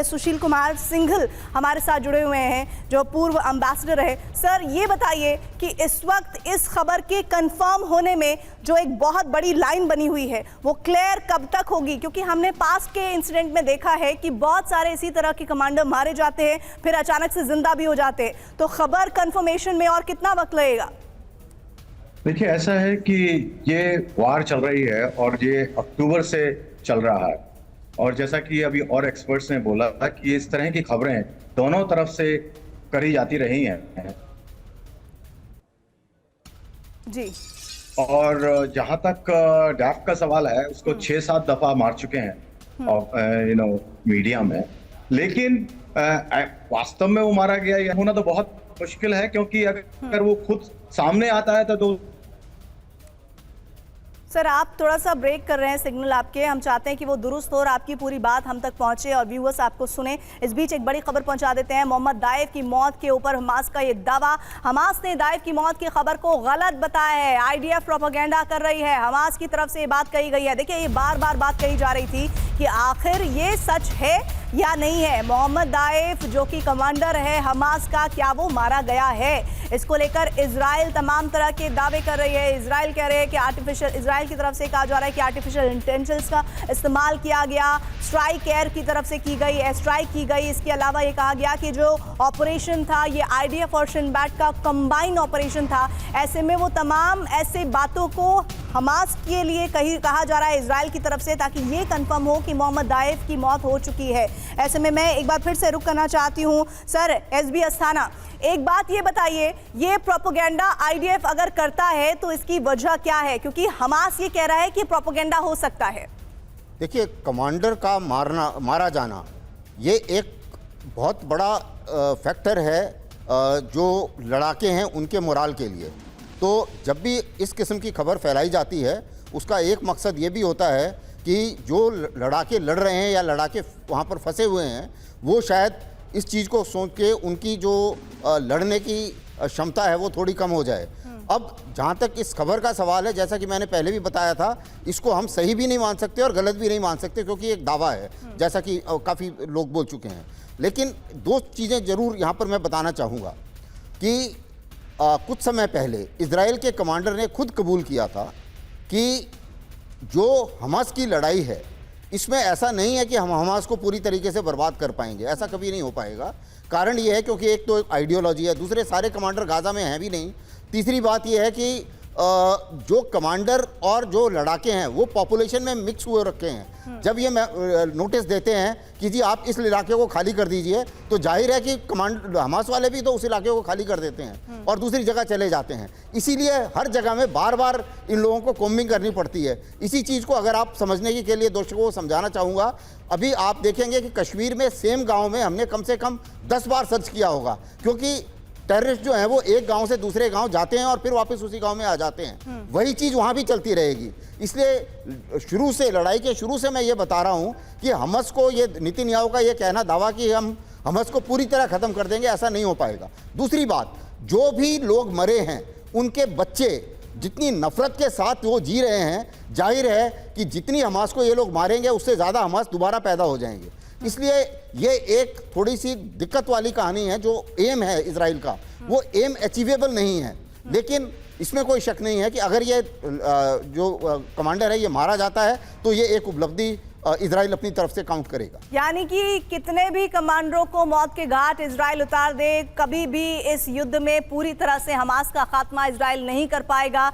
सुशील कुमार सिंघल हमारे साथ जुड़े हुए हैं, जो पूर्व एम्बेसडर रहे। सर, ये बताइए कि इस वक्त इस खबर के कंफर्म होने में जो एक बहुत बड़ी लाइन बनी हुई है वो क्लियर कब तक होगी? क्योंकि हमने पास्ट के इंसिडेंट में देखा है कि बहुत सारे इसी तरह के कमांडर मारे जाते हैं, फिर अचानक से जिंदा भी हो जाते हैं। तो खबर कंफर्मेशन में और कितना वक्त लगेगा? देखिए, ऐसा है कि ये वार चल रही है और ये अक्टूबर से चल रहा है, और जैसा कि अभी और एक्सपर्ट्स ने बोला था कि इस तरह की खबरें दोनों तरफ से करी जाती रही हैं। जी। और जहां तक डैफ का सवाल है, उसको 6-7 दफा मार चुके हैं और मीडिया में, लेकिन वास्तव में वो मारा गया या होना तो बहुत मुश्किल है, क्योंकि अगर वो खुद सामने आता है तो सर, आप थोड़ा सा ब्रेक कर रहे हैं सिग्नल आपके। हम चाहते हैं कि वो दुरुस्त हो और आपकी पूरी बात हम तक पहुंचे और व्यूअर्स आपको सुने। इस बीच एक बड़ी खबर पहुंचा देते हैं। मोहम्मद दाइफ की मौत के ऊपर हमास का ये दावा, हमास ने दाइफ की मौत की खबर को गलत बताया है। आईडीएफ प्रोपेगेंडा कर रही है, हमास की तरफ से ये बात कही गई है। देखिए, ये बार बार बात कही जा रही थी कि आखिर ये सच है या नहीं है। मोहम्मद दाइफ जो कि कमांडर है हमास का, क्या वो मारा गया है? इसको लेकर इजराइल तमाम तरह के दावे कर रही है। इजराइल कह रहे हैं कि इजराइल की तरफ से कहा जा रहा है कि आर्टिफिशियल इंटेलिजेंस का इस्तेमाल किया गया, स्ट्राइक एयर की तरफ से की गई, एयर स्ट्राइक की गई। इसके अलावा ये कहा गया कि जो ऑपरेशन था ये आईडीएफ और शिन बेट का कंबाइन ऑपरेशन था। ऐसे में वो तमाम ऐसे बातों को हमास के लिए कहा जा रहा है इजराइल की तरफ से, ताकि ये कंफर्म हो कि मोहम्मद दाइफ की मौत हो चुकी है। ऐसे में मैं एक बार फिर से रुक करना चाहती हूँ। सर, एसबी अस्थाना, एक बात ये बताइए, ये प्रोपेगेंडा आईडीएफ अगर करता है तो इसकी वजह क्या है? क्योंकि हमास ये कह रहा है कि प्रोपेगेंडा हो सकता है। देखिए, कमांडर का मारा जाना ये एक बहुत बड़ा फैक्टर है जो लड़ाके हैं उनके मोराल के लिए। तो जब भी इस किस्म की खबर फैलाई जाती है, उसका एक मकसद ये भी होता है कि जो लड़ाके लड़ रहे हैं या लड़ाके वहाँ पर फंसे हुए हैं, वो शायद इस चीज़ को सोच के उनकी जो लड़ने की क्षमता है वो थोड़ी कम हो जाए। अब जहाँ तक इस खबर का सवाल है, जैसा कि मैंने पहले भी बताया था, इसको हम सही भी नहीं मान सकते और गलत भी नहीं मान सकते, क्योंकि एक दावा है, जैसा कि काफ़ी लोग बोल चुके हैं। लेकिन दो चीज़ें ज़रूर यहाँ पर मैं बताना चाहूँगा कि कुछ समय पहले इजराइल के कमांडर ने खुद कबूल किया था कि जो हमास की लड़ाई है, इसमें ऐसा नहीं है कि हम हमास को पूरी तरीके से बर्बाद कर पाएंगे। ऐसा कभी नहीं हो पाएगा। कारण ये है क्योंकि एक तो आइडियोलॉजी है, दूसरे सारे कमांडर गाज़ा में हैं भी नहीं। तीसरी बात यह है कि जो कमांडर और जो लड़ाके हैं वो पॉपुलेशन में मिक्स हुए रखे हैं। जब ये नोटिस देते हैं कि जी आप इस इलाके को खाली कर दीजिए, तो जाहिर है कि हमास वाले भी तो उस इलाके को खाली कर देते हैं और दूसरी जगह चले जाते हैं। इसीलिए हर जगह में बार बार इन लोगों को कोम्बिंग करनी पड़ती है। इसी चीज़ को अगर आप समझने के लिए दर्शकों को समझाना चाहूँगा, अभी आप देखेंगे कि कश्मीर में सेम गाँव में हमने कम से कम 10 बार सर्च किया होगा, क्योंकि टेररिस्ट जो हैं वो एक गांव से दूसरे गांव जाते हैं और फिर वापस उसी गांव में आ जाते हैं। वही चीज़ वहां भी चलती रहेगी। इसलिए शुरू से, लड़ाई के शुरू से मैं ये बता रहा हूं कि हमास को, ये नेतन्याहू का ये कहना दावा कि हम हमास को पूरी तरह ख़त्म कर देंगे, ऐसा नहीं हो पाएगा। दूसरी बात, जो भी लोग मरे हैं उनके बच्चे जितनी नफरत के साथ वो जी रहे हैं, जाहिर है कि जितनी हमास को ये लोग मारेंगे उससे ज़्यादा हमास दोबारा पैदा हो जाएंगे। इसलिए ये एक थोड़ी सी दिक्कत वाली कहानी है। जो एम है इजराइल का, वो एम अचीवेबल नहीं है। लेकिन इसमें कोई शक नहीं है कि अगर ये जो कमांडर है ये मारा जाता है तो ये एक उपलब्धि इजराइल अपनी तरफ से काउंट करेगा। यानी कि कितने भी कमांडरों को मौत के घाट इजराइल उतार दे, कभी भी इस युद्ध में पूरी तरह से हमास का खात्मा इजराइल नहीं कर पाएगा।